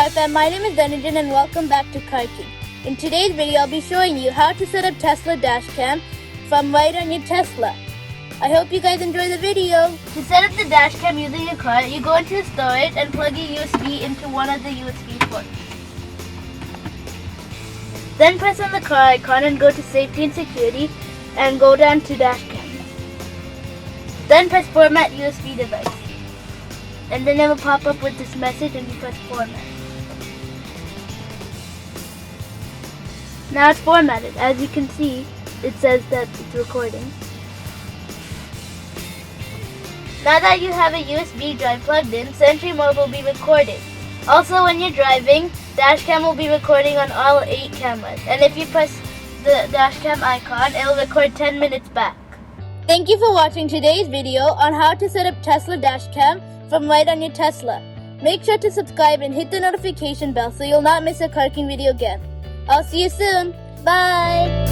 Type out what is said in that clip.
Hi fam, my name is Dhananjan and welcome back to Car King. In today's video, I'll be showing you how to set up Tesla dashcam from right on your Tesla. I hope you guys enjoy the video. To set up the dashcam using your car, you go into storage and plug your USB into one of the USB ports. Then press on the car icon and go to safety and security and go down to dashcam. Then press format USB device. And then it will pop up with this message and you press format. Now it's formatted. As you can see, it says that it's recording. Now that you have a USB drive plugged in, Sentry Mode will be recorded. Also, when you're driving, dashcam will be recording on all 8 cameras. And if you press the dashcam icon, it will record 10 minutes back. Thank you for watching today's video on how to set up Tesla dashcam from right on your Tesla. Make sure to subscribe and hit the notification bell so you'll not miss a Car King video again. I'll see you soon. Bye!